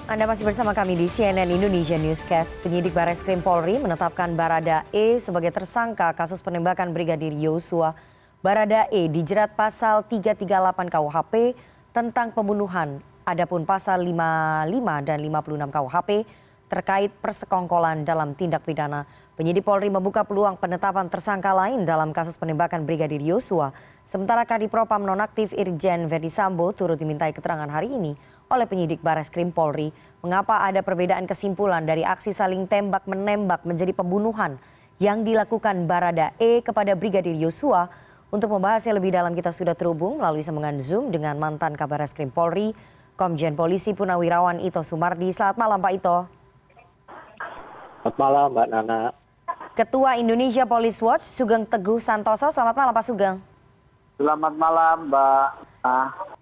Anda masih bersama kami di CNN Indonesia Newscast. Penyidik Barreskrim Polri menetapkan Barada E sebagai tersangka kasus penembakan Brigadir Yosua. Barada E dijerat pasal 338 KUHP tentang pembunuhan. Adapun pasal 55 dan 56 KUHP terkait persekongkolan dalam tindak pidana. Penyidik Polri membuka peluang penetapan tersangka lain dalam kasus penembakan Brigadir Yosua. Sementara Kadipropam nonaktif Irjen Verdi Sambo turut dimintai keterangan hari ini oleh penyidik Barreskrim Polri. Mengapa ada perbedaan kesimpulan dari aksi saling tembak-menembak menjadi pembunuhan yang dilakukan Barada E kepada Brigadir Yosua? Untuk membahasnya lebih dalam kita sudah terhubung melalui sambungan Zoom dengan mantan Kabar Reskrim Polri, Komjen Polisi Purnawirawan Ito Sumardi. Selamat malam Pak Ito. Selamat malam Mbak Nana. Ketua Indonesia Police Watch Sugeng Teguh Santoso. Selamat malam Pak Sugeng. Selamat malam Mbak.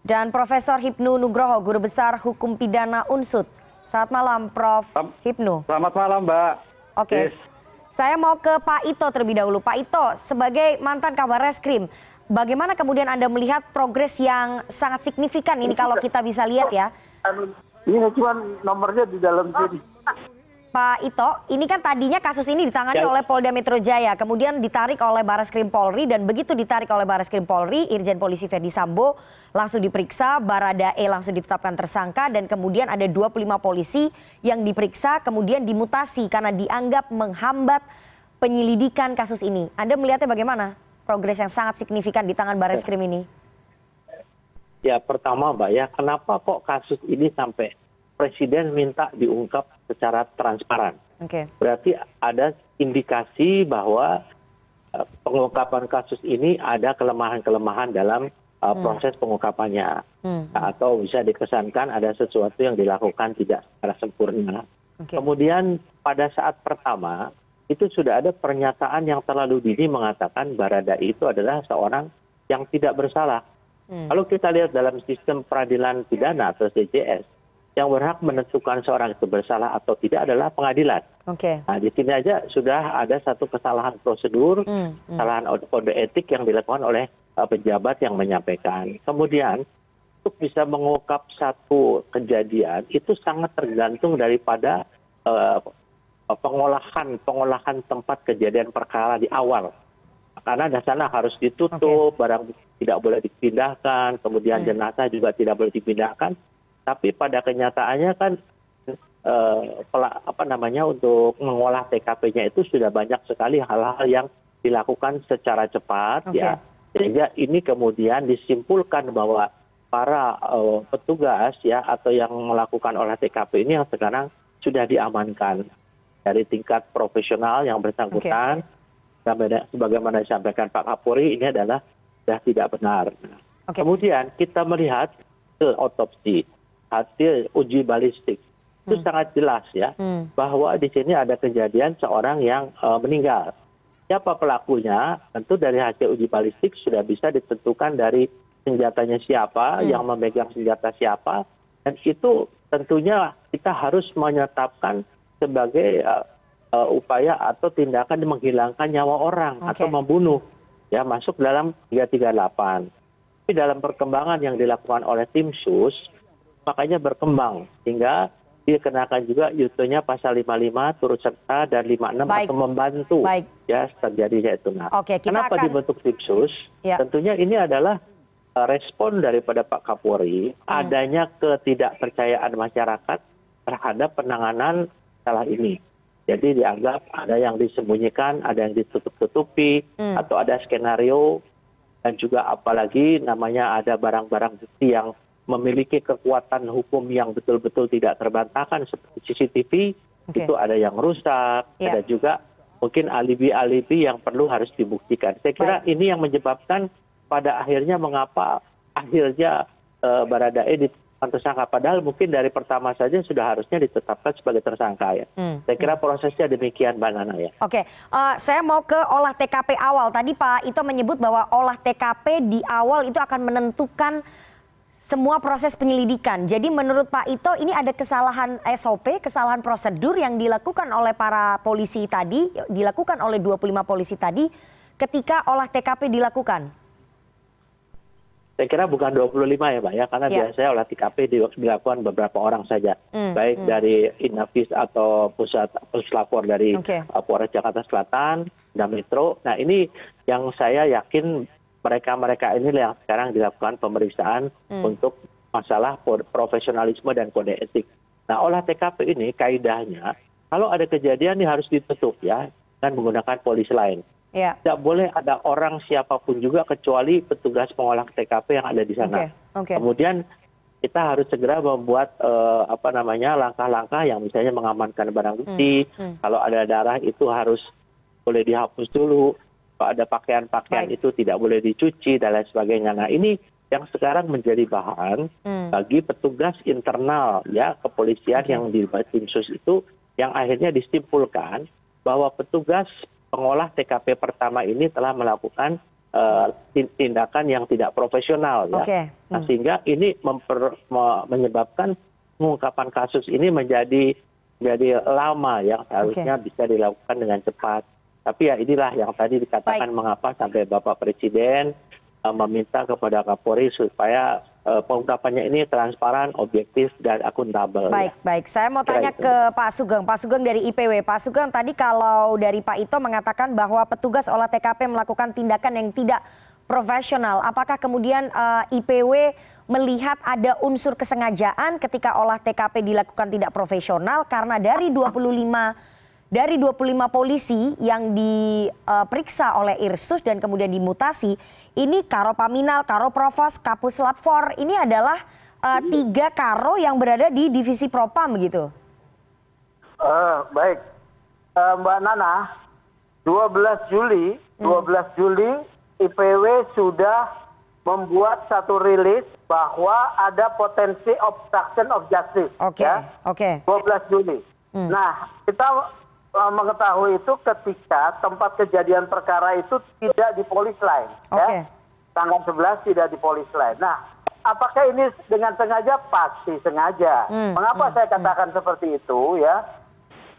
Dan Profesor Hipnu Nugroho, Guru Besar Hukum Pidana UNSUD. Selamat malam Prof. Hipnu. Selamat malam Mbak. Oke, saya mau ke Pak Ito terlebih dahulu. Pak Ito, sebagai mantan Kabar Reskrim, bagaimana kemudian Anda melihat progres yang sangat signifikan ini kalau kita bisa lihat ya? Ini cuma nomornya di dalam sini. Pak Ito, ini kan tadinya kasus ini ditangani oleh Polda Metro Jaya, kemudian ditarik oleh Barreskrim Polri, dan begitu ditarik oleh Barreskrim Polri, Irjen Polisi Verdi Sambo langsung diperiksa, Barada E langsung ditetapkan tersangka, dan kemudian ada 25 polisi yang diperiksa, kemudian dimutasi karena dianggap menghambat penyelidikan kasus ini. Anda melihatnya bagaimana progres yang sangat signifikan di tangan Barreskrim ini? Ya pertama Mbak ya, kenapa kok kasus ini sampai Presiden minta diungkap secara transparan. Berarti ada indikasi bahwa pengungkapan kasus ini ada kelemahan-kelemahan dalam proses pengungkapannya. Atau bisa dikesankan ada sesuatu yang dilakukan tidak secara sempurna. Kemudian pada saat pertama itu sudah ada pernyataan yang terlalu dini mengatakan Barada itu adalah seorang yang tidak bersalah. Kalau kita lihat dalam sistem peradilan pidana atau CJS, yang berhak menentukan seorang itu bersalah atau tidak adalah pengadilan. Nah, di sini aja sudah ada satu kesalahan prosedur, kesalahan kode etik yang dilakukan oleh pejabat yang menyampaikan. Kemudian untuk bisa mengungkap satu kejadian itu sangat tergantung daripada pengolahan tempat kejadian perkara di awal. Karena dasarnya harus ditutup, barang tidak boleh dipindahkan, kemudian jenazah juga tidak boleh dipindahkan. Tapi pada kenyataannya kan untuk mengolah TKP-nya itu sudah banyak sekali hal-hal yang dilakukan secara cepat ya, sehingga ini kemudian disimpulkan bahwa para petugas ya atau yang melakukan olah TKP ini yang sekarang sudah diamankan dari tingkat profesional yang bersangkutan. Sebagaimana disampaikan Pak Kapolri, ini adalah sudah tidak benar. Kemudian kita melihat hasil otopsi, hasil uji balistik itu sangat jelas ya bahwa di sini ada kejadian seorang yang meninggal. Siapa pelakunya? Tentu dari hasil uji balistik sudah bisa ditentukan dari senjatanya siapa, yang memegang senjata siapa, dan itu tentunya kita harus menyetapkan sebagai upaya atau tindakan menghilangkan nyawa orang atau membunuh ya, masuk dalam 338. Tapi dalam perkembangan yang dilakukan oleh tim sus makanya berkembang hingga dikenakan juga yutonya pasal 55 turut serta dan 56 atau membantu ya terjadinya itu. Kenapa dibentuk tim sus? Tentunya ini adalah respon daripada Pak Kapolri adanya ketidakpercayaan masyarakat terhadap penanganan masalah ini. Jadi dianggap ada yang disembunyikan, ada yang ditutup-tutupi, atau ada skenario, dan juga apalagi namanya ada barang-barang bukti yang memiliki kekuatan hukum yang betul-betul tidak terbantahkan seperti CCTV, itu ada yang rusak, ada juga mungkin alibi-alibi yang perlu harus dibuktikan. Saya kira ini yang menyebabkan pada akhirnya mengapa akhirnya Barada E ditetapkan tersangka, padahal mungkin dari pertama saja sudah harusnya ditetapkan sebagai tersangka ya. Saya kira prosesnya demikian Mbak Nana ya. Saya mau ke olah TKP awal. Tadi Pak Ito menyebut bahwa olah TKP di awal itu akan menentukan semua proses penyelidikan. Jadi menurut Pak Ito ini ada kesalahan SOP, kesalahan prosedur yang dilakukan oleh para polisi tadi, dilakukan oleh 25 polisi tadi ketika olah TKP dilakukan. saya kira bukan 25 ya Mbak ya, karena biasanya olah TKP dilakukan beberapa orang saja, baik dari Inafis atau pusat lapor dari Polres Jakarta Selatan dan Metro. Nah ini yang saya yakin mereka ini yang sekarang dilakukan pemeriksaan untuk masalah profesionalisme dan kode etik. Nah olah TKP ini kaidahnya kalau ada kejadian ini harus ditutup ya dengan menggunakan polis lain. Tidak boleh ada orang siapapun juga kecuali petugas pengolah TKP yang ada di sana. Kemudian kita harus segera membuat langkah-langkah yang misalnya mengamankan barang bukti. Kalau ada darah itu harus boleh dihapus dulu. Kalau ada pakaian-pakaian itu tidak boleh dicuci dan lain sebagainya. Nah ini yang sekarang menjadi bahan bagi petugas internal ya kepolisian yang di tim sus itu yang akhirnya disimpulkan bahwa petugas pengolah TKP pertama ini telah melakukan tindakan yang tidak profesional ya. Nah, sehingga ini menyebabkan pengungkapan kasus ini menjadi lama yang seharusnya bisa dilakukan dengan cepat. Tapi ya inilah yang tadi dikatakan mengapa sampai Bapak Presiden meminta kepada Kapolri supaya pengungkapannya ini transparan, objektif, dan akuntabel. Baik. Saya mau tanya ke Pak Sugeng. Pak Sugeng dari IPW. Pak Sugeng, tadi kalau dari Pak Ito mengatakan bahwa petugas olah TKP melakukan tindakan yang tidak profesional. Apakah kemudian IPW melihat ada unsur kesengajaan ketika olah TKP dilakukan tidak profesional? Karena dari 25 polisi yang diperiksa oleh Irsus dan kemudian dimutasi, ini Karo Paminal, Karo Provos, Kapus Lapfor, ini adalah 3 Karo yang berada di Divisi Propam begitu. Baik, Mbak Nana, 12 Juli IPW sudah membuat satu rilis bahwa ada potensi obstruction of justice. 12 Juli. Nah, kita mengetahui itu ketika tempat kejadian perkara itu tidak di polis lain. Tanggal 11 tidak di polis lain. Nah, apakah ini dengan sengaja? Pasti sengaja. Mengapa saya katakan seperti itu ya?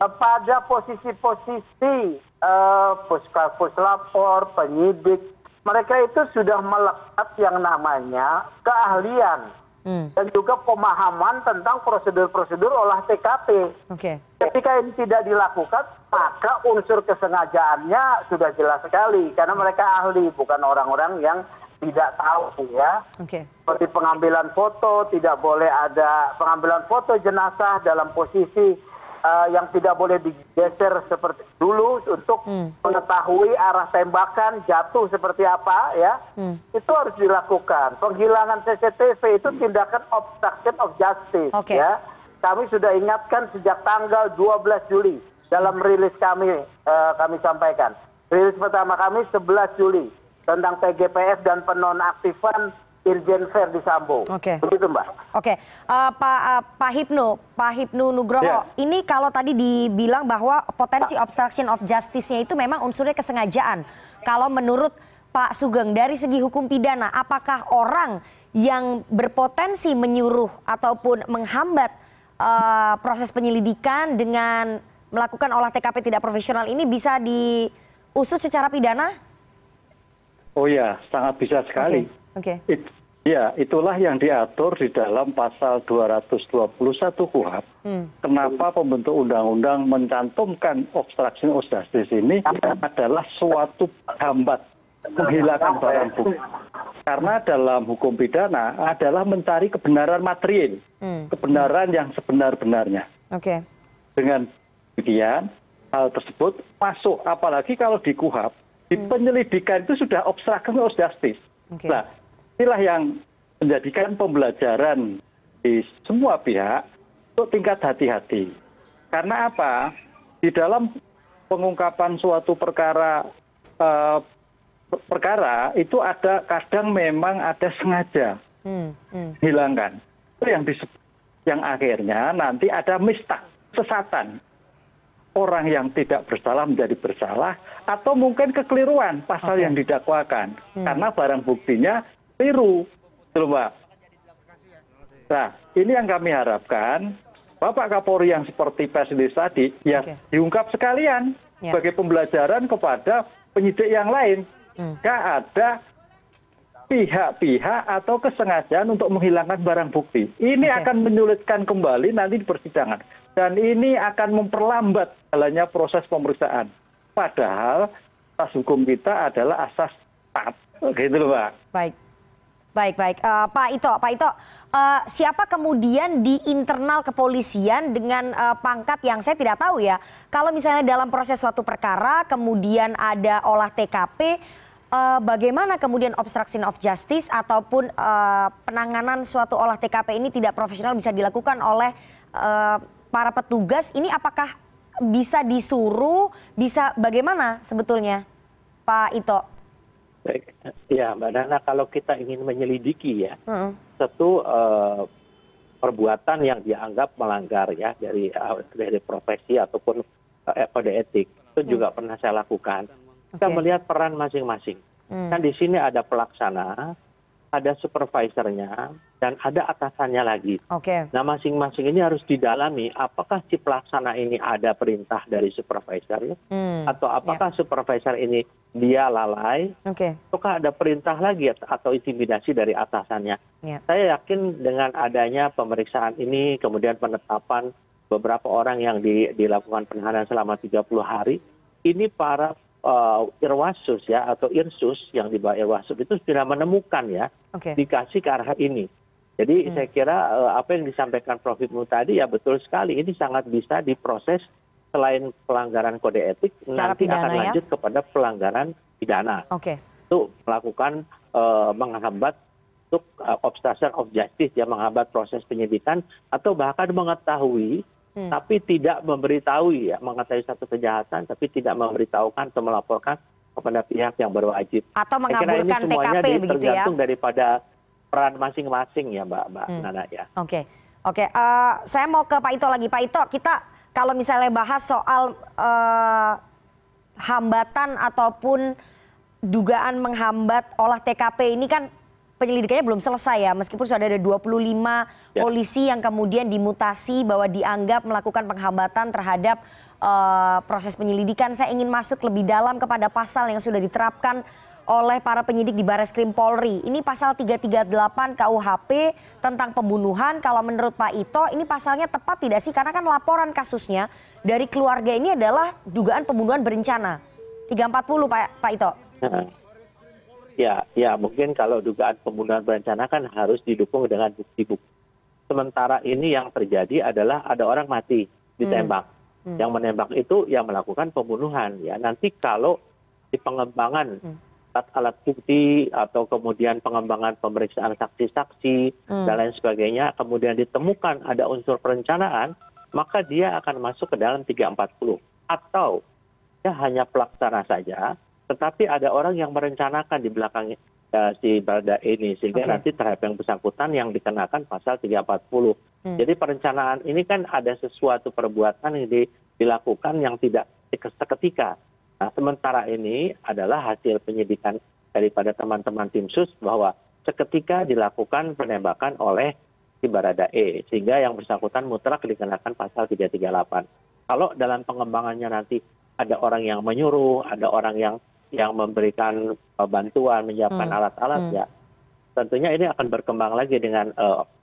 Pada posisi-posisi puslapor, penyidik, mereka itu sudah melekat yang namanya keahlian dan juga pemahaman tentang prosedur-prosedur olah TKP. Ketika ini tidak dilakukan, maka unsur kesengajaannya sudah jelas sekali karena mereka ahli, bukan orang-orang yang tidak tahu ya. Seperti pengambilan foto, tidak boleh ada pengambilan foto jenazah dalam posisi yang tidak boleh digeser seperti dulu untuk mengetahui arah tembakan jatuh seperti apa ya. Itu harus dilakukan. Penghilangan CCTV itu tindakan obstruction of justice ya. Kami sudah ingatkan sejak tanggal 12 Juli dalam rilis kami sampaikan. Rilis pertama kami 11 Juli tentang TGPF dan penonaktifan Irjen Verdi Sambo. Begitu Mbak. Pak Hipnu Nugroho, ini kalau tadi dibilang bahwa potensi obstruction of justice-nya itu memang unsurnya kesengajaan. Kalau menurut Pak Sugeng dari segi hukum pidana, apakah orang yang berpotensi menyuruh ataupun menghambat proses penyelidikan dengan melakukan olah TKP tidak profesional ini bisa diusut secara pidana? Oh ya, sangat bisa sekali. Ya, itulah yang diatur di dalam pasal 221 KUHP. Kenapa pembentuk undang-undang mencantumkan obstruction of justice ini adalah suatu hambat menghilangkan barang bukti. Karena dalam hukum pidana adalah mencari kebenaran material, kebenaran yang sebenar-benarnya. Dengan demikian, hal tersebut masuk, apalagi kalau di KUHP, di penyelidikan itu sudah obstruction of justice. Nah, inilah yang menjadikan pembelajaran di semua pihak untuk tingkat hati-hati. Karena apa? Di dalam pengungkapan suatu perkara itu ada kadang memang ada sengaja hilangkan. Itu yang akhirnya nanti ada kesesatan. Orang yang tidak bersalah menjadi bersalah atau mungkin kekeliruan pasal yang didakwakan karena barang buktinya keliru, Mbak. Nah, ini yang kami harapkan Bapak Kapolri yang seperti Presiden tadi ya diungkap sekalian sebagai pembelajaran kepada penyidik yang lain. Nggak ada pihak-pihak atau kesengajaan untuk menghilangkan barang bukti. Ini akan menyulitkan kembali nanti di persidangan. Dan ini akan memperlambat jalannya proses pemeriksaan. Padahal asas hukum kita adalah asas taat. Gitu loh, Pak. Baik. Pak Ito, siapa kemudian di internal kepolisian dengan pangkat yang saya tidak tahu ya. Kalau misalnya dalam proses suatu perkara kemudian ada olah TKP, bagaimana kemudian obstruction of justice ataupun penanganan suatu olah TKP ini tidak profesional bisa dilakukan oleh para petugas? Ini apakah bisa disuruh, bisa bagaimana sebetulnya, Pak Ito? Baik, ya Mbak Nana, kalau kita ingin menyelidiki ya, satu perbuatan yang dianggap melanggar ya dari profesi ataupun kode etik itu juga pernah saya lakukan. Kita melihat peran masing-masing. Kan di sini ada pelaksana, ada supervisornya, dan ada atasannya lagi. Nah masing-masing ini harus didalami apakah si pelaksana ini ada perintah dari supervisor ya? Atau apakah supervisor ini dia lalai, ataukah ada perintah lagi atau intimidasi dari atasannya. Saya yakin dengan adanya pemeriksaan ini, kemudian penetapan beberapa orang yang dilakukan penahanan selama 30 hari, ini para Irwasus ya atau Irsus yang di bawah Irwasus itu sudah menemukan ya dikasih ke arah ini. Jadi saya kira apa yang disampaikan Prof. Ibnu tadi ya betul sekali, ini sangat bisa diproses selain pelanggaran kode etik secara nanti pidana, akan lanjut kepada pelanggaran pidana. Itu melakukan menghambat untuk obstruction of justice ya, menghambat proses penyidikan atau bahkan mengetahui tapi tidak memberitahu ya, mengetahui satu kejahatan tapi tidak memberitahukan atau melaporkan kepada pihak yang berwajib. Atau mengaburkan TKP begitu ya. Tergantung daripada peran masing-masing ya Mbak Nana ya. Oke. Saya mau ke Pak Ito lagi. Pak Ito, kita kalau misalnya bahas soal hambatan ataupun dugaan menghambat olah TKP ini kan penyelidikannya belum selesai ya, meskipun sudah ada 25 polisi yang kemudian dimutasi bahwa dianggap melakukan penghambatan terhadap proses penyelidikan. Saya ingin masuk lebih dalam kepada pasal yang sudah diterapkan oleh para penyidik di Barreskrim Polri. Ini pasal 338 KUHP tentang pembunuhan. Kalau menurut Pak Ito, ini pasalnya tepat tidak sih? Karena kan laporan kasusnya dari keluarga ini adalah dugaan pembunuhan berencana. 340 Pak Ito. Ya mungkin kalau dugaan pembunuhan berencana kan harus didukung dengan bukti-bukti. Sementara ini yang terjadi adalah ada orang mati ditembak. Yang menembak itu yang melakukan pembunuhan. Ya nanti kalau di pengembangan alat bukti atau kemudian pengembangan pemeriksaan saksi-saksi dan lain sebagainya, kemudian ditemukan ada unsur perencanaan, maka dia akan masuk ke dalam 340. Atau ya hanya pelaksana saja, tetapi ada orang yang merencanakan di belakang si Barada ini, sehingga nanti terhadap yang bersangkutan yang dikenakan pasal 340. Jadi perencanaan ini kan ada sesuatu perbuatan yang dilakukan yang tidak seketika. Nah sementara ini adalah hasil penyidikan daripada teman-teman tim sus bahwa seketika dilakukan penembakan oleh si Barada E, sehingga yang bersangkutan mutlak dikenakan pasal 338. Kalau dalam pengembangannya nanti ada orang yang menyuruh, ada orang yang memberikan bantuan, menyiapkan alat-alat ya, tentunya ini akan berkembang lagi dengan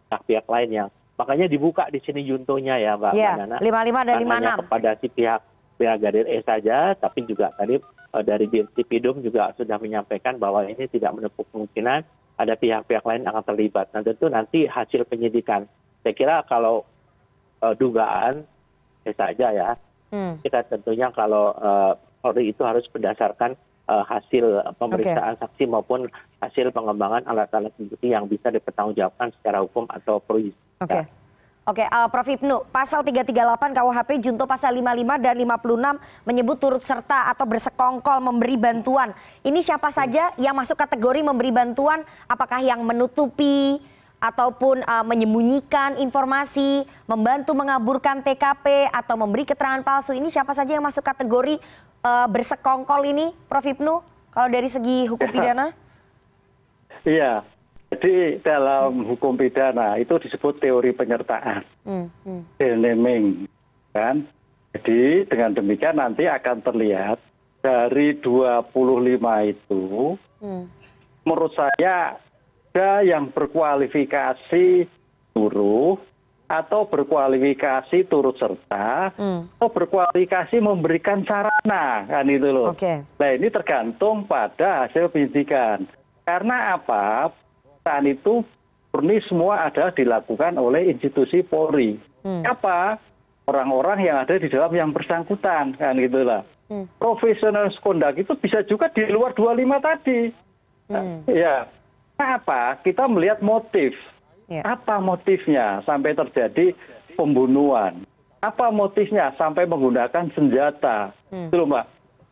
pihak-pihak lain yang makanya dibuka di sini juntonya ya Mbak Nana. 55 dan 56 kepada si pihak Brigadir E saja, tapi juga tadi dari Dirtipidum juga sudah menyampaikan bahwa ini tidak menutup kemungkinan ada pihak-pihak lain yang akan terlibat. Nah tentu nanti hasil penyidikan. Saya kira kalau dugaan saja ya, kita tentunya kalau Polri itu harus berdasarkan hasil pemeriksaan saksi maupun hasil pengembangan alat-alat bukti yang bisa dipertanggungjawabkan secara hukum atau polisi. Prof. Ibnu, pasal 338 KUHP junto pasal 55 dan 56 menyebut turut serta atau bersekongkol memberi bantuan. Ini siapa saja yang masuk kategori memberi bantuan? Apakah yang menutupi ataupun menyembunyikan informasi, membantu mengaburkan TKP atau memberi keterangan palsu? Ini siapa saja yang masuk kategori bersekongkol ini, Prof. Ibnu, kalau dari segi hukum pidana? Iya, jadi dalam hukum pidana itu disebut teori penyertaan, naming, kan? Jadi dengan demikian nanti akan terlihat dari 25 itu menurut saya ada yang berkualifikasi suruh atau berkualifikasi turut serta atau berkualifikasi memberikan sarana, kan itu loh. Nah ini tergantung pada hasil penyidikan. Karena apa? Saat itu murni semua adalah dilakukan oleh institusi Polri. Apa? Orang-orang yang ada di dalam yang bersangkutan, kan gitulah. Profesional misconduct itu bisa juga di luar 25 tadi. Ya. Apa? Kita melihat motif. Apa motifnya sampai terjadi pembunuhan? Apa motifnya sampai menggunakan senjata? Itu Mbak.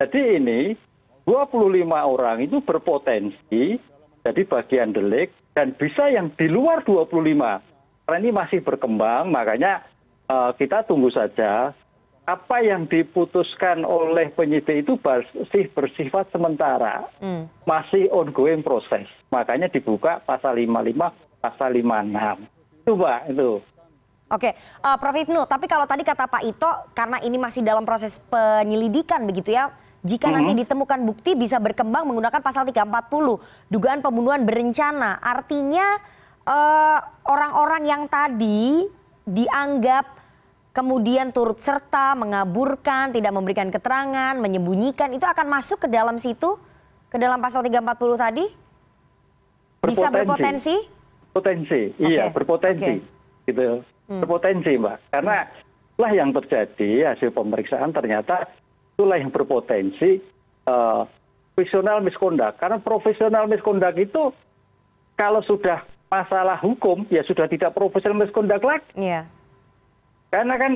Jadi ini 25 orang itu berpotensi jadi bagian delik dan bisa yang di luar 25. Karena ini masih berkembang, makanya kita tunggu saja apa yang diputuskan oleh penyidik itu masih bersifat sementara, masih ongoing proses. Makanya dibuka pasal 55, pasal 56. Itu Mbak, itu. Oke, Prof. Hipnu, tapi kalau tadi kata Pak Ito, karena ini masih dalam proses penyelidikan begitu ya, jika nanti ditemukan bukti bisa berkembang menggunakan pasal 340, dugaan pembunuhan berencana. Artinya orang-orang yang tadi dianggap kemudian turut serta, mengaburkan, tidak memberikan keterangan, menyembunyikan, itu akan masuk ke dalam situ, ke dalam pasal 340 tadi? Bisa berpotensi? Potensi, iya berpotensi. Gitu. Berpotensi Mbak, karena itulah yang terjadi hasil pemeriksaan ternyata itulah yang berpotensi profesional misconduct. Karena profesional misconduct itu kalau sudah masalah hukum ya sudah tidak profesional misconduct lagi. Karena kan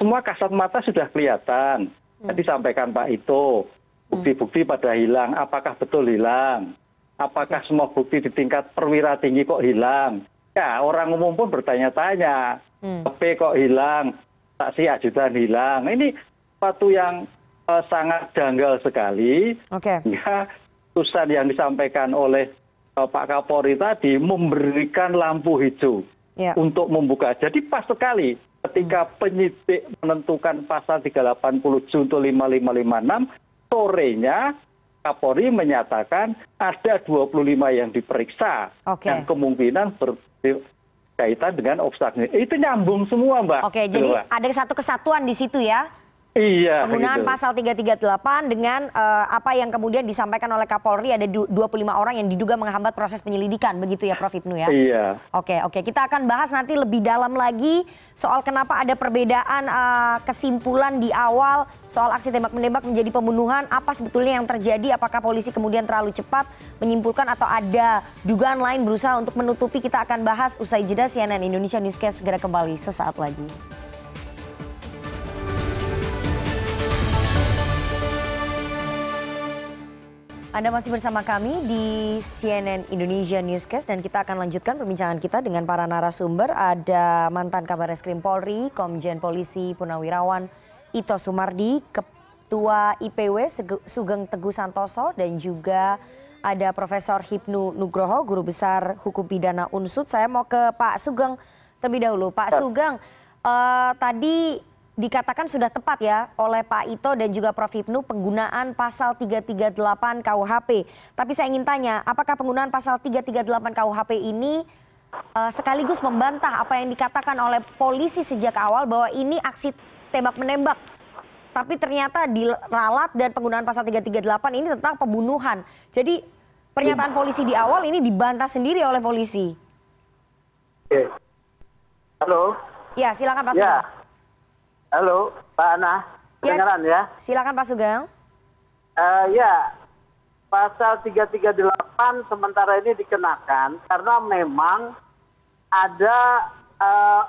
semua kasat mata sudah kelihatan. Tadi sampaikan Pak Ito, bukti-bukti pada hilang. Apakah betul hilang? Apakah semua bukti di tingkat perwira tinggi kok hilang? Ya orang umum pun bertanya-tanya. HP kok hilang? Saksi ajudan hilang. Ini suatu yang sangat janggal sekali. Ya, putusan yang disampaikan oleh Pak Kapolri tadi memberikan lampu hijau untuk membuka. Jadi pas sekali ketika penyidik menentukan pasal 380 junto 5556, sorenya Kapolri menyatakan ada 25 yang diperiksa yang kemungkinan berkaitan dengan obstruksi. Itu nyambung semua Mbak. Jadi ada satu kesatuan di situ ya? Iya. Penggunaan pasal 338 dengan apa yang kemudian disampaikan oleh Kapolri, ada 25 orang yang diduga menghambat proses penyelidikan, begitu ya Prof. Hipnu ya? Iya. Oke, kita akan bahas nanti lebih dalam lagi soal kenapa ada perbedaan kesimpulan di awal soal aksi tembak-menembak menjadi pembunuhan, apa sebetulnya yang terjadi, apakah polisi kemudian terlalu cepat menyimpulkan atau ada dugaan lain berusaha untuk menutupi. Kita akan bahas usai jeda. CNN Indonesia Newscast segera kembali sesaat lagi. Anda masih bersama kami di CNN Indonesia Newscast dan kita akan lanjutkan perbincangan kita dengan para narasumber. Ada mantan Kabarreskrim Polri, Komjen Polisi Purnawirawan Ito Sumardi, Ketua IPW Sugeng Teguh Santoso, dan juga ada Profesor Hipnu Nugroho, Guru Besar Hukum Pidana UNSUD. Saya mau ke Pak Sugeng terlebih dahulu. Pak Sugeng, tadi dikatakan sudah tepat ya oleh Pak Ito dan juga Prof. Hipnu penggunaan pasal 338 KUHP. Tapi saya ingin tanya, apakah penggunaan pasal 338 KUHP ini sekaligus membantah apa yang dikatakan oleh polisi sejak awal bahwa ini aksi tembak-menembak, tapi ternyata diralat dan penggunaan pasal 338 ini tentang pembunuhan. Jadi pernyataan polisi di awal ini dibantah sendiri oleh polisi. Halo. Ya, silakan Pak Sugeng. Halo, Pak Ana, kedengaran ya? Silakan Pak Sugeng. Ya, pasal 338 sementara ini dikenakan karena memang ada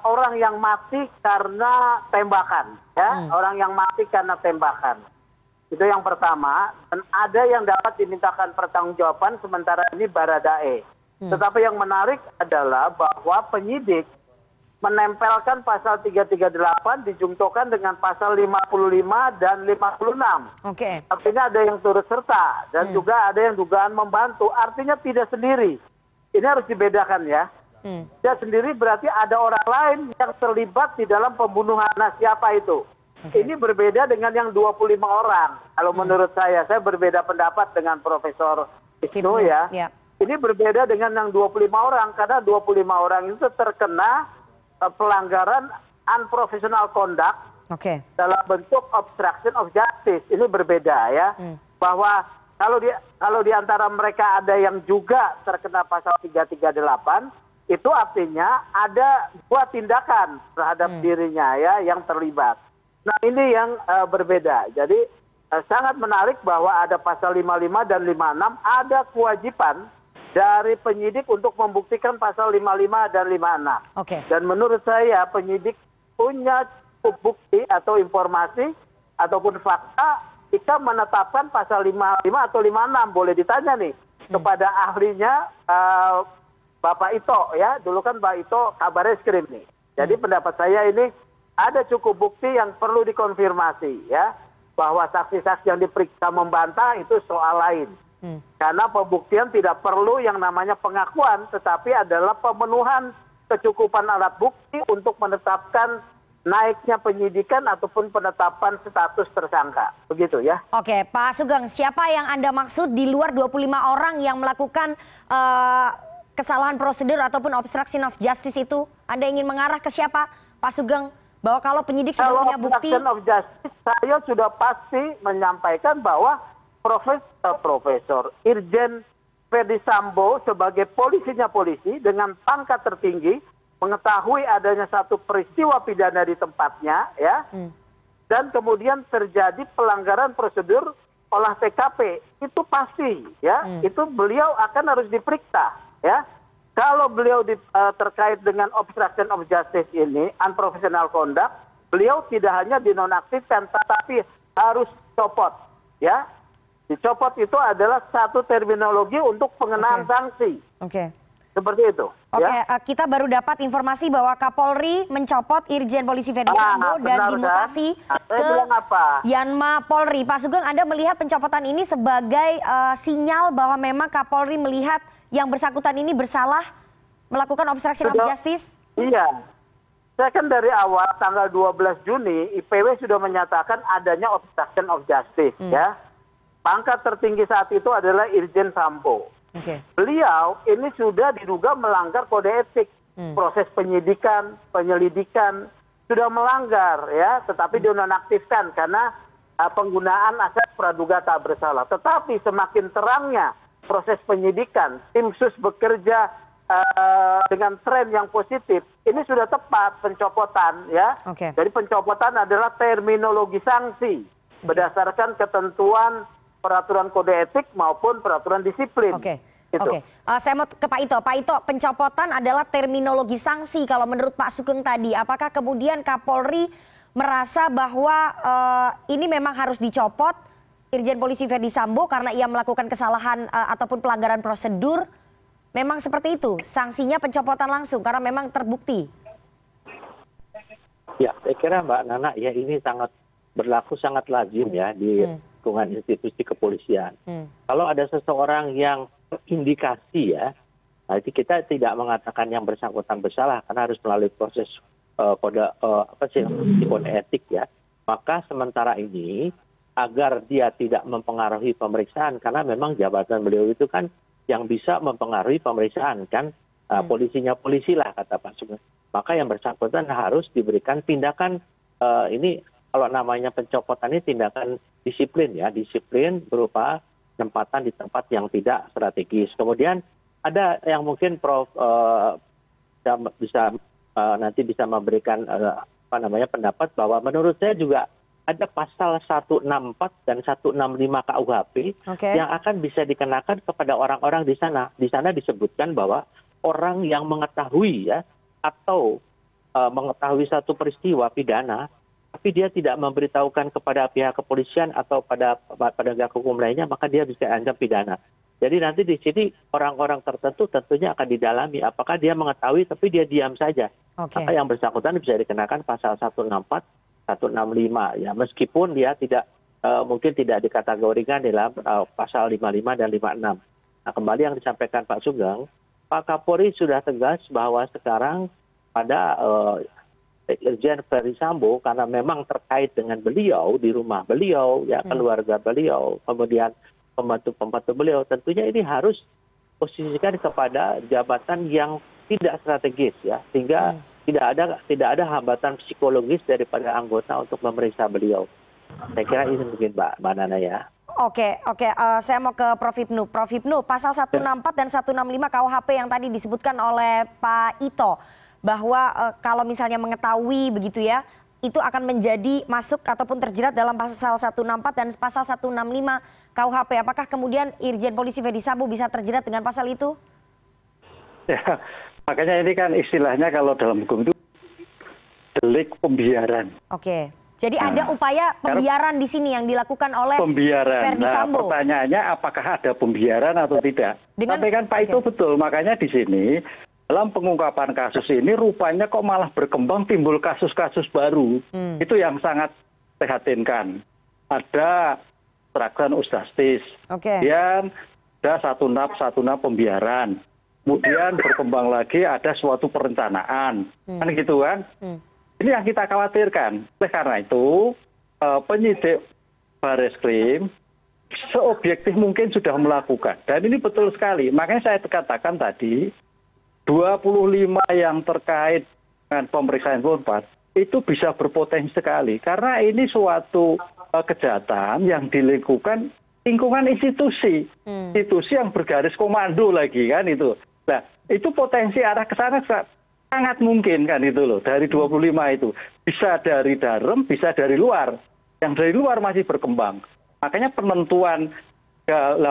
orang yang mati karena tembakan, ya, orang yang mati karena tembakan. Itu yang pertama. Dan ada yang dapat dimintakan pertanggungjawaban sementara ini Baradae. Tetapi yang menarik adalah bahwa penyidik menempelkan pasal 338 dijungtokan dengan pasal 55 dan 56. Artinya ada yang turut serta dan juga ada yang dugaan membantu. Artinya tidak sendiri. Ini harus dibedakan ya. Tidak sendiri berarti ada orang lain yang terlibat di dalam pembunuhan. Nah, siapa itu? Ini berbeda dengan yang 25 orang. Kalau menurut saya berbeda pendapat dengan Profesor Hipnu ya. ini berbeda dengan yang 25 orang karena 25 orang itu terkena pelanggaran unprofessional conduct dalam bentuk obstruction of justice. Ini berbeda ya. Bahwa kalau di antara mereka ada yang juga terkena pasal 338, itu artinya ada dua tindakan terhadap dirinya ya yang terlibat. Nah, ini yang berbeda. Jadi sangat menarik bahwa ada pasal 55 dan 56 ada kewajiban dari penyidik untuk membuktikan pasal 55 dan 56. Dan menurut saya penyidik punya cukup bukti atau informasi ataupun fakta jika menetapkan pasal 55 atau 56. Boleh ditanya nih kepada ahlinya Bapak Ito ya, dulu kan Pak Ito Kabar Eskrim nih. Jadi pendapat saya ini ada cukup bukti yang perlu dikonfirmasi ya, bahwa saksi-saksi yang diperiksa membantah itu soal lain. Karena pembuktian tidak perlu yang namanya pengakuan, tetapi adalah pemenuhan kecukupan alat bukti untuk menetapkan naiknya penyidikan ataupun penetapan status tersangka. Begitu ya. Oke, Pak Sugeng, siapa yang Anda maksud di luar 25 orang yang melakukan kesalahan prosedur ataupun obstruction of justice itu? Anda ingin mengarah ke siapa, Pak Sugeng? Bahwa kalau penyidik sudah punya bukti... Obstruction of justice, saya sudah pasti menyampaikan bahwa Profesor Irjen Verdi Sambo sebagai polisinya polisi dengan pangkat tertinggi mengetahui adanya satu peristiwa pidana di tempatnya ya, dan kemudian terjadi pelanggaran prosedur olah TKP, itu pasti ya, itu beliau akan harus diperiksa ya. Kalau beliau terkait dengan obstruction of justice ini, unprofessional conduct, beliau tidak hanya dinonaktifkan tetapi harus copot ya. Dicopot itu adalah satu terminologi untuk pengenaan sanksi. Seperti itu. Kita baru dapat informasi bahwa Kapolri mencopot Irjen Polisi Verdi Sambo dan dimutasi ke Yanma Polri. Pak Sugeng, Anda melihat pencopotan ini sebagai sinyal bahwa memang Kapolri melihat yang bersangkutan ini bersalah melakukan obstruction of justice? Iya. Saya kan dari awal tanggal 12 Juni IPW sudah menyatakan adanya obstruction of justice ya. Pangkat tertinggi saat itu adalah Irjen Sambo. Beliau ini sudah diduga melanggar kode etik. Proses penyidikan, penyelidikan sudah melanggar ya, tetapi dinonaktifkan karena penggunaan aset praduga tak bersalah. Tetapi semakin terangnya proses penyidikan, tim sus bekerja dengan tren yang positif, ini sudah tepat pencopotan ya. Jadi pencopotan adalah terminologi sanksi berdasarkan ketentuan peraturan kode etik maupun peraturan disiplin. Saya mau ke Pak Ito. Pak Ito, pencopotan adalah terminologi sanksi. Kalau menurut Pak Sugeng tadi, apakah kemudian Kapolri merasa bahwa ini memang harus dicopot Irjen Polisi Verdi Sambo karena ia melakukan kesalahan ataupun pelanggaran prosedur? Memang seperti itu, sanksinya pencopotan langsung karena memang terbukti. Ya, saya kira Mbak Nana ya, ini sangat berlaku, sangat lazim ya di lingkungan institusi kepolisian. Kalau ada seseorang yang indikasi ya, nanti kita tidak mengatakan yang bersangkutan bersalah karena harus melalui proses kode etik ya. Maka sementara ini agar dia tidak mempengaruhi pemeriksaan, karena memang jabatan beliau itu kan yang bisa mempengaruhi pemeriksaan kan, polisinya polisi lah kata Pak Sugeng. Maka yang bersangkutan harus diberikan tindakan ini. Kalau namanya pencopotan ini tindakan disiplin ya, disiplin berupa penempatan di tempat yang tidak strategis. Kemudian ada yang mungkin Prof bisa nanti bisa memberikan pendapat bahwa menurut saya juga ada pasal 164 dan 165 KUHP yang akan bisa dikenakan kepada orang-orang di sana. Di sana disebutkan bahwa orang yang mengetahui ya atau mengetahui satu peristiwa pidana, tapi dia tidak memberitahukan kepada pihak kepolisian atau pada penegak hukum lainnya, maka dia bisa ancam pidana. Jadi nanti di sini orang-orang tertentu tentunya akan didalami apakah dia mengetahui tapi dia diam saja. Maka yang bersangkutan bisa dikenakan pasal 164, 165 ya, meskipun dia tidak mungkin tidak dikategorikan dalam pasal 55 dan 56. Nah, kembali yang disampaikan Pak Sugeng, Pak Kapolri sudah tegas bahwa sekarang pada Irjen Verdi Sambo karena memang terkait dengan beliau di rumah beliau ya, keluarga beliau, kemudian pembantu-pembantu beliau, tentunya ini harus diposisikan kepada jabatan yang tidak strategis ya, sehingga tidak ada hambatan psikologis daripada anggota untuk memeriksa beliau. Saya kira ini mungkin Mbak Nana ya. Oke, saya mau ke Prof. Hipnu. Prof. Hipnu, pasal 164 dan 165 KUHP yang tadi disebutkan oleh Pak Ito, bahwa kalau misalnya mengetahui begitu ya, itu akan menjadi masuk ataupun terjerat dalam pasal 164 dan pasal 165 KUHP. Apakah kemudian Irjen Polisi Verdi Sambo bisa terjerat dengan pasal itu? Ya, makanya ini kan istilahnya kalau dalam hukum itu delik pembiaran. Oke. Jadi ada upaya pembiaran di sini yang dilakukan oleh Verdi Sambo. Pertanyaannya apakah ada pembiaran atau tidak? Tapi kan Pak itu betul, makanya di sini dalam pengungkapan kasus ini rupanya kok malah berkembang timbul kasus-kasus baru. Itu yang sangat prihatinkan. Ada obstruction of justice, kemudian ada satu naf pembiaran, kemudian berkembang lagi ada suatu perencanaan, kan gitu kan? Ini yang kita khawatirkan. Oleh karena itu, penyidik Barreskrim seobjektif mungkin sudah melakukan. Dan ini betul sekali. Makanya saya katakan tadi, 25 yang terkait dengan pemeriksaan 24, itu bisa berpotensi sekali. Karena ini suatu kejahatan yang dilakukan lingkungan institusi. Institusi yang bergaris komando lagi kan itu. Nah, itu potensi arah ke sana sangat mungkin kan itu loh, dari 25 itu. Bisa dari dalam, bisa dari luar. Yang dari luar masih berkembang. Makanya penentuan 80,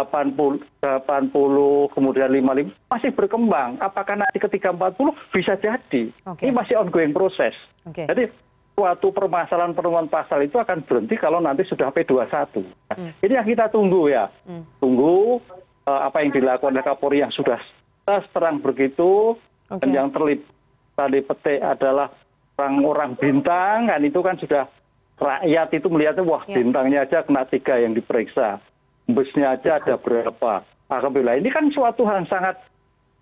kemudian 55 masih berkembang. Apakah nanti ketika 40 bisa jadi. Ini masih ongoing proses. Jadi suatu permasalahan penemuan pasal itu akan berhenti kalau nanti sudah P21. Ini yang kita tunggu ya. Tunggu apa yang dilakukan oleh Kapolri yang sudah terang begitu. Dan yang terlibat tadi petik adalah orang-orang bintang, kan itu kan sudah rakyat itu melihatnya, wah bintangnya aja kena 3 yang diperiksa, busnya aja ada berapa. Alhamdulillah ini kan suatu hal yang sangat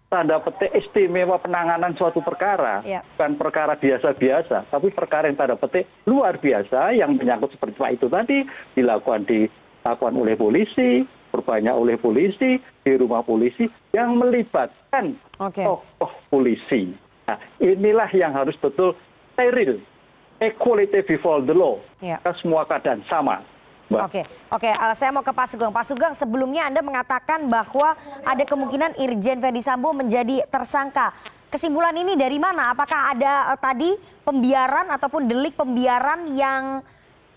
tanda petik istimewa penanganan suatu perkara, bukan perkara biasa-biasa, tapi perkara yang tanda petik luar biasa yang menyangkut seperti Pak itu tadi dilakukan oleh polisi, berbanyak oleh polisi, di rumah polisi yang melibatkan tokoh polisi. Nah, inilah yang harus betul steril, equality before the law, semua keadaan sama. Saya mau ke Pak Sugeng. Pak Sugeng, sebelumnya Anda mengatakan bahwa ada kemungkinan Irjen Verdi Sambo menjadi tersangka. Kesimpulan ini dari mana? Apakah ada tadi pembiaran ataupun delik pembiaran yang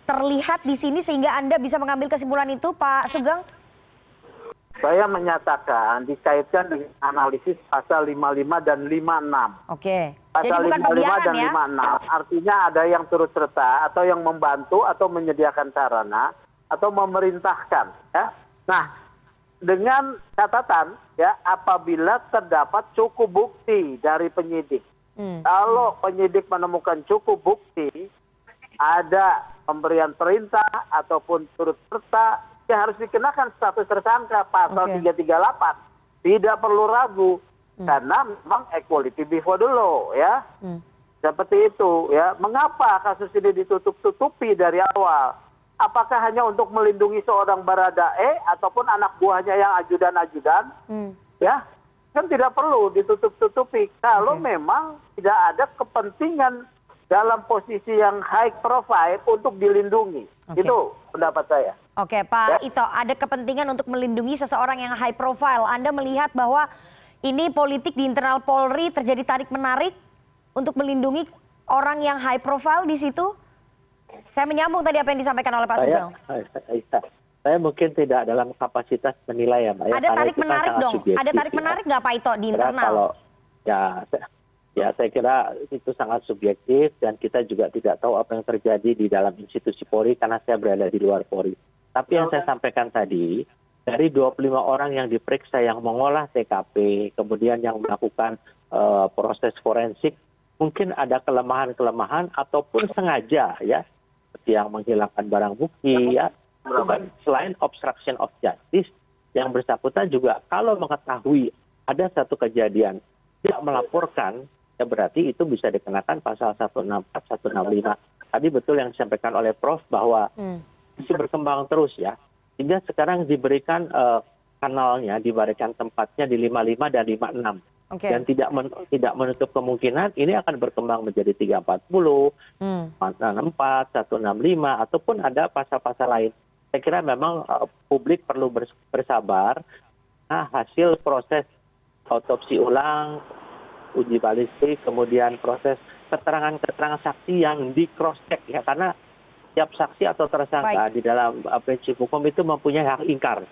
terlihat di sini sehingga Anda bisa mengambil kesimpulan itu, Pak Sugeng? Saya menyatakan dikaitkan dengan analisis pasal 55 dan 56. Pasal Jadi bukan 55 dan ya? 56 artinya ada yang turut serta atau yang membantu atau menyediakan sarana atau memerintahkan. Ya. Nah, dengan catatan ya apabila terdapat cukup bukti dari penyidik. Kalau penyidik menemukan cukup bukti, ada pemberian perintah ataupun turut serta, ya harus dikenakan status tersangka pasal 338. Tidak perlu ragu karena memang equality before the law ya. Seperti itu ya. Mengapa kasus ini ditutup-tutupi dari awal? Apakah hanya untuk melindungi seorang Baradae ataupun anak buahnya yang ajudan-ajudan? Ya. Kan tidak perlu ditutup-tutupi kalau memang tidak ada kepentingan dalam posisi yang high profile untuk dilindungi. Itu pendapat saya. Pak Ito, ada kepentingan untuk melindungi seseorang yang high profile. Anda melihat bahwa ini politik di internal Polri terjadi tarik-menarik untuk melindungi orang yang high profile di situ? Saya menyambung tadi apa yang disampaikan oleh Pak Sugeng. Saya mungkin tidak dalam kapasitas menilai ya Mbak. Ada tarik-menarik dong. Ada tarik-menarik nggak Pak Ito di internal? Kalau saya kira itu sangat subjektif dan kita juga tidak tahu apa yang terjadi di dalam institusi Polri karena saya berada di luar Polri. Tapi yang saya sampaikan tadi, dari 25 orang yang diperiksa yang mengolah TKP, kemudian yang melakukan proses forensik, mungkin ada kelemahan-kelemahan ataupun sengaja ya, seperti yang menghilangkan barang bukti ya, bukan selain obstruction of justice, yang bersangkutan juga kalau mengetahui ada satu kejadian tidak melaporkan, ya berarti itu bisa dikenakan pasal 164, 165. Tadi betul yang disampaikan oleh Prof bahwa masih berkembang terus ya, sehingga sekarang diberikan kanalnya, diberikan tempatnya di 55 dan 56. Dan tidak menutup kemungkinan ini akan berkembang menjadi 340, 464, 165, ataupun ada pasal-pasal lain. Saya kira memang publik perlu bersabar. Nah, hasil proses otopsi ulang, uji balistik, kemudian proses keterangan-keterangan saksi yang di cross check ya, karena setiap saksi atau tersangka di dalam prinsip hukum itu mempunyai hak ingkar.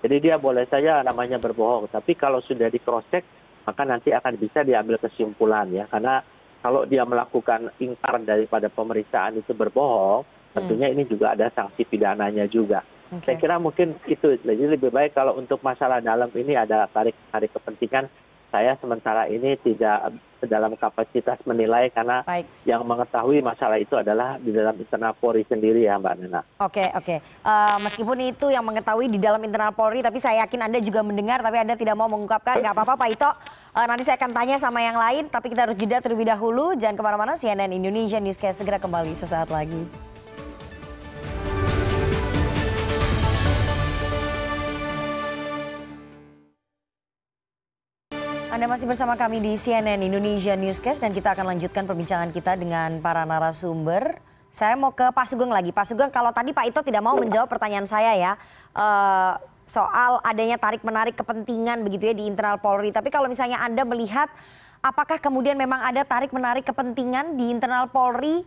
Jadi dia boleh saja namanya berbohong, tapi kalau sudah di cross check maka nanti akan bisa diambil kesimpulan ya, karena kalau dia melakukan ingkar daripada pemeriksaan itu berbohong, tentunya ini juga ada sanksi pidananya juga. Saya kira mungkin itu, jadi lebih baik kalau untuk masalah dalam ini ada tarik kepentingan. Saya sementara ini tidak dalam kapasitas menilai karena yang mengetahui masalah itu adalah di dalam internal Polri sendiri ya Mbak Nana. Oke. Meskipun itu yang mengetahui di dalam internal Polri, tapi saya yakin Anda juga mendengar, tapi Anda tidak mau mengungkapkan. Nggak apa-apa Pak Ito, nanti saya akan tanya sama yang lain, tapi kita harus jeda terlebih dahulu. Jangan kemana-mana, CNN Indonesia Newscast segera kembali sesaat lagi. Anda masih bersama kami di CNN Indonesia Newscast dan kita akan lanjutkan perbincangan kita dengan para narasumber. Saya mau ke Pak Sugeng lagi. Pak Sugeng, kalau tadi Pak Ito tidak mau menjawab pertanyaan saya ya, soal adanya tarik-menarik kepentingan begitu ya di internal Polri. Tapi kalau misalnya Anda melihat apakah kemudian memang ada tarik-menarik kepentingan di internal Polri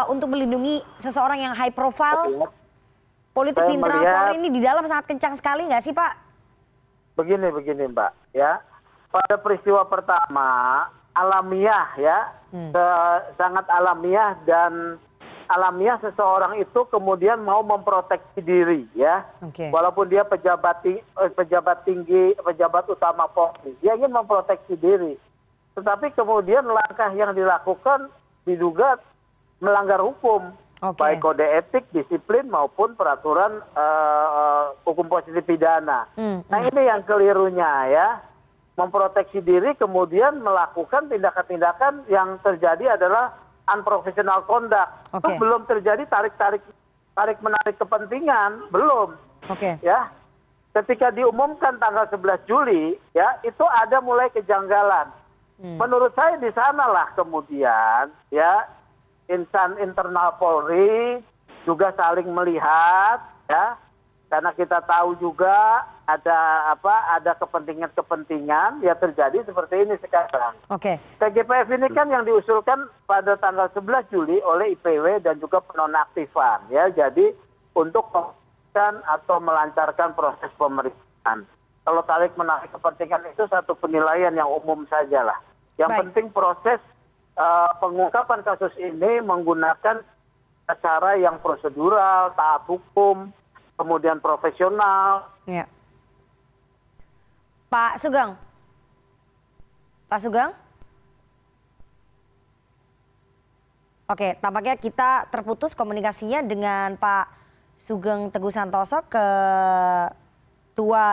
untuk melindungi seseorang yang high profile? Politik di internal Polri ini di dalam sangat kencang sekali nggak sih Pak? Begini Mbak ya. Pada peristiwa pertama alamiah ya, sangat alamiah, dan alamiah seseorang itu kemudian mau memproteksi diri ya, walaupun dia pejabat tinggi, pejabat utama Polri, dia ingin memproteksi diri, tetapi kemudian langkah yang dilakukan diduga melanggar hukum, baik kode etik, disiplin maupun peraturan hukum positif pidana. Nah ini yang kelirunya ya. Memproteksi diri kemudian melakukan tindakan-tindakan yang terjadi adalah unprofessional conduct. Itu belum terjadi tarik-menarik kepentingan, belum. Ya. Ketika diumumkan tanggal 11 Juli, ya, itu ada mulai kejanggalan. Menurut saya di sanalah kemudian ya insan internal Polri juga saling melihat ya. Karena kita tahu juga ada kepentingan-kepentingan ya terjadi seperti ini sekarang. TGPF ini kan yang diusulkan pada tanggal 11 Juli oleh IPW dan juga penonaktifan ya. Jadi untuk melakukan atau melancarkan proses pemeriksaan. Kalau tarik menarik kepentingan itu satu penilaian yang umum sajalah. Yang penting proses pengungkapan kasus ini menggunakan cara yang prosedural, taat hukum, kemudian profesional. Ya. Pak Sugeng. Oke, tampaknya kita terputus komunikasinya dengan Pak Sugeng Teguh Santoso, Ketua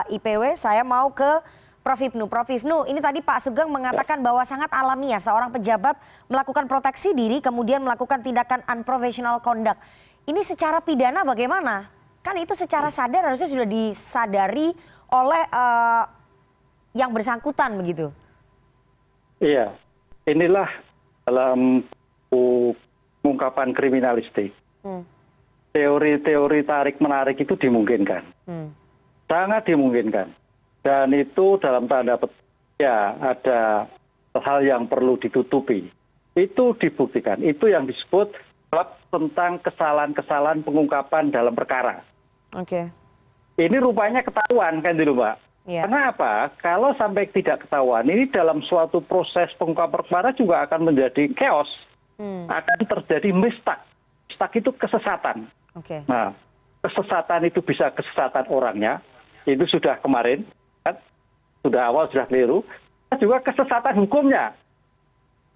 IPW. Saya mau ke Prof. Hipnu. Prof. Hipnu, ini tadi Pak Sugeng mengatakan bahwa sangat alamiah seorang pejabat melakukan proteksi diri kemudian melakukan tindakan unprofessional conduct. Ini secara pidana bagaimana? Kan itu secara sadar harusnya sudah disadari oleh yang bersangkutan begitu. Iya, inilah dalam pengungkapan kriminalistik. Teori-teori tarik-menarik itu dimungkinkan. Sangat dimungkinkan. Dan itu dalam tanda petik ya ada hal yang perlu ditutupi. Itu dibuktikan. Itu yang disebut tentang kesalahan-kesalahan pengungkapan dalam perkara. Ini rupanya ketahuan kan dulu Mbak. Karena apa? Kalau sampai tidak ketahuan, ini dalam suatu proses pengungkapan perkara juga akan menjadi chaos. Akan terjadi mistak. Mistak itu kesesatan. Nah, kesesatan itu bisa kesesatan orangnya. Itu sudah kemarin, kan? Sudah awal, sudah keliru. Juga kesesatan hukumnya.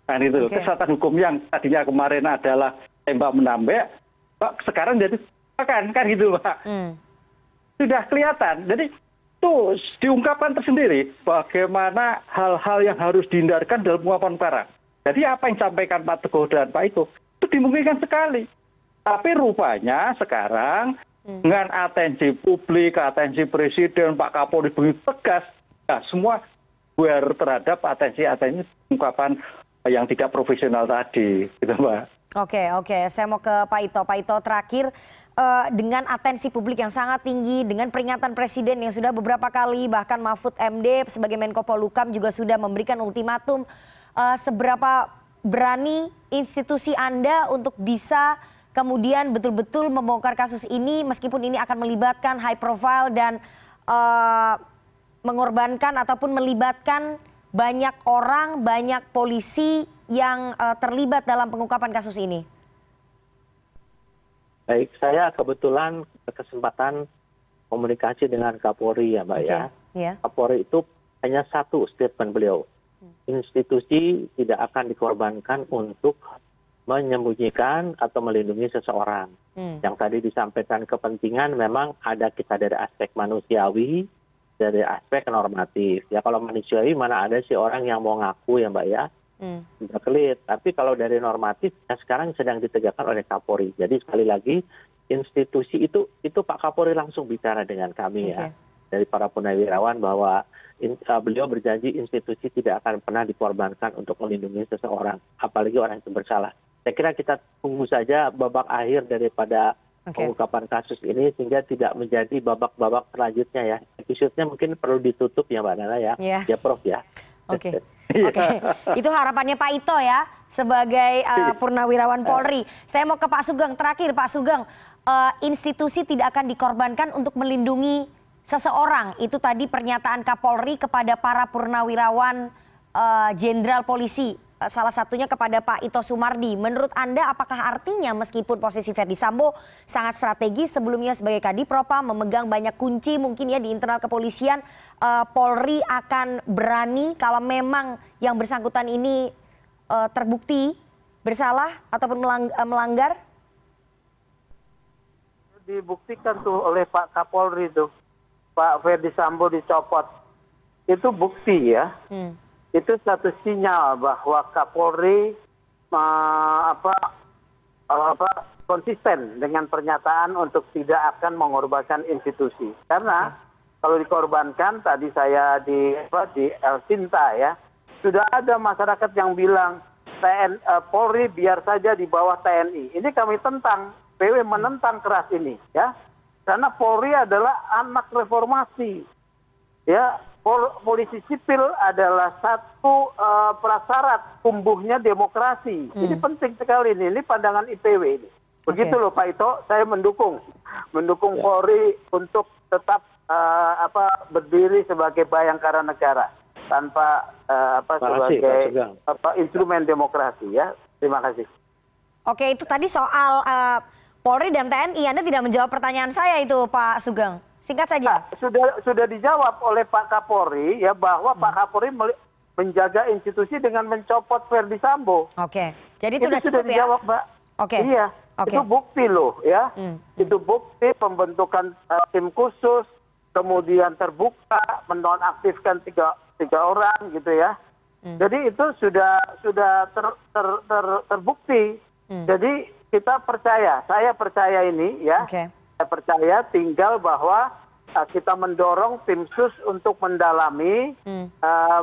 Nah itu kesesatan hukum yang tadinya kemarin adalah tembak menambah, sekarang jadi kan gitu Pak. Sudah kelihatan. Jadi itu diungkapkan tersendiri bagaimana hal-hal yang harus dihindarkan dalam pengungkapan perkara. Jadi apa yang disampaikan Pak Teguh dan Pak itu dimungkinkan sekali. Tapi rupanya sekarang dengan atensi publik, atensi presiden, Pak Kapolri begitu tegas, ya semua buar terhadap atensi ungkapan yang tidak profesional tadi, gitu Mbak. Oke, saya mau ke Pak Ito. Pak Ito, terakhir dengan atensi publik yang sangat tinggi, dengan peringatan presiden yang sudah beberapa kali, bahkan Mahfud MD sebagai Menko Polhukam juga sudah memberikan ultimatum, seberapa berani institusi Anda untuk bisa kemudian betul-betul membongkar kasus ini meskipun ini akan melibatkan high profile dan mengorbankan ataupun melibatkan banyak orang, banyak polisi yang terlibat dalam pengungkapan kasus ini? Baik, saya kebetulan kesempatan komunikasi dengan Kapolri ya Mbak ya. Kapolri itu hanya satu statement beliau. Institusi tidak akan dikorbankan untuk menyembunyikan atau melindungi seseorang. Yang tadi disampaikan kepentingan memang ada kita dari aspek manusiawi, dari aspek normatif. Ya kalau manusiawi mana ada sih orang yang mau ngaku ya Mbak ya. Sudah kelit. Tapi kalau dari normatif ya sekarang sedang ditegakkan oleh Kapolri. Jadi sekali lagi institusi itu Pak Kapolri langsung bicara dengan kami ya. Dari para purnawirawan bahwa beliau berjanji institusi tidak akan pernah dikorbankan untuk melindungi seseorang. Apalagi orang yang bersalah. Saya kira kita tunggu saja babak akhir daripada pengungkapan kasus ini sehingga tidak menjadi babak-babak selanjutnya ya. Episodenya mungkin perlu ditutup ya Mbak Nana ya. Ya Prof ya. Oke. Itu harapannya Pak Ito ya sebagai purnawirawan Polri. Saya mau ke Pak Sugeng terakhir. Pak Sugeng, institusi tidak akan dikorbankan untuk melindungi seseorang. Itu tadi pernyataan Kapolri kepada para purnawirawan jenderal polisi. Salah satunya kepada Pak Ito Sumardi. Menurut Anda apakah artinya meskipun posisi Verdi Sambo sangat strategis sebelumnya sebagai Kadipropam memegang banyak kunci mungkin ya di internal kepolisian, Polri akan berani kalau memang yang bersangkutan ini terbukti bersalah ataupun melanggar? Dibuktikan tuh oleh Pak Kapolri tuh, Pak Verdi Sambo dicopot. Itu bukti ya. Itu satu sinyal bahwa Kapolri konsisten dengan pernyataan untuk tidak akan mengorbankan institusi. Karena kalau dikorbankan tadi saya di El Sinta ya, sudah ada masyarakat yang bilang Polri biar saja di bawah TNI. Ini kami tentang, PW menentang keras ini ya. Karena Polri adalah anak reformasi. Ya, polisi sipil adalah satu prasyarat tumbuhnya demokrasi. Ini penting sekali ini pandangan IPW ini. Begitu loh Pak Ito, saya mendukung Polri untuk tetap berdiri sebagai bayangkara negara tanpa sebagai instrumen demokrasi ya. Terima kasih. Oke, itu tadi soal Polri dan TNI. Anda tidak menjawab pertanyaan saya itu Pak Sugeng. Singkat saja. Sudah dijawab oleh Pak Kapolri ya bahwa Pak Kapolri menjaga institusi dengan mencopot Verdi Sambo. Oke. Jadi itu sudah dijawab, Mbak. Oke. Iya. Itu bukti loh ya. Itu bukti pembentukan tim khusus, kemudian terbuka menonaktifkan tiga orang gitu ya. Jadi itu sudah terbukti. Jadi kita percaya, saya percaya ini ya. Saya percaya tinggal bahwa kita mendorong tim sus untuk mendalami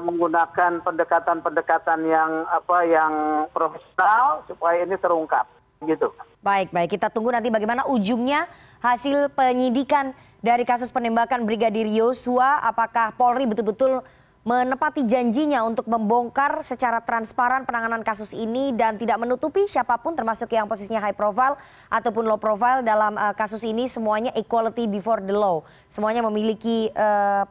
menggunakan pendekatan-pendekatan yang profesional supaya ini terungkap gitu. Baik, kita tunggu nanti bagaimana ujungnya hasil penyidikan dari kasus penembakan Brigadir Yosua. Apakah Polri betul-betul menepati janjinya untuk membongkar secara transparan penanganan kasus ini dan tidak menutupi siapapun termasuk yang posisinya high profile ataupun low profile dalam kasus ini, semuanya equality before the law. Semuanya memiliki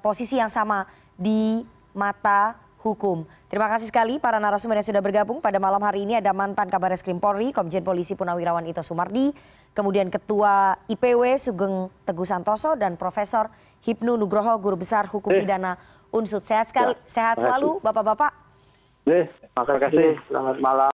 posisi yang sama di mata hukum. Terima kasih sekali para narasumber yang sudah bergabung pada malam hari ini. Ada mantan Kabar Reskrim Polri, Komjen Polisi Purnawirawan Ito Sumardi, kemudian Ketua IPW Sugeng Teguh Santoso dan Profesor Hipnu Nugroho, Guru Besar Hukum Pidana Unsud. Sehat selalu Bapak-bapak. Terima kasih. Selamat malam.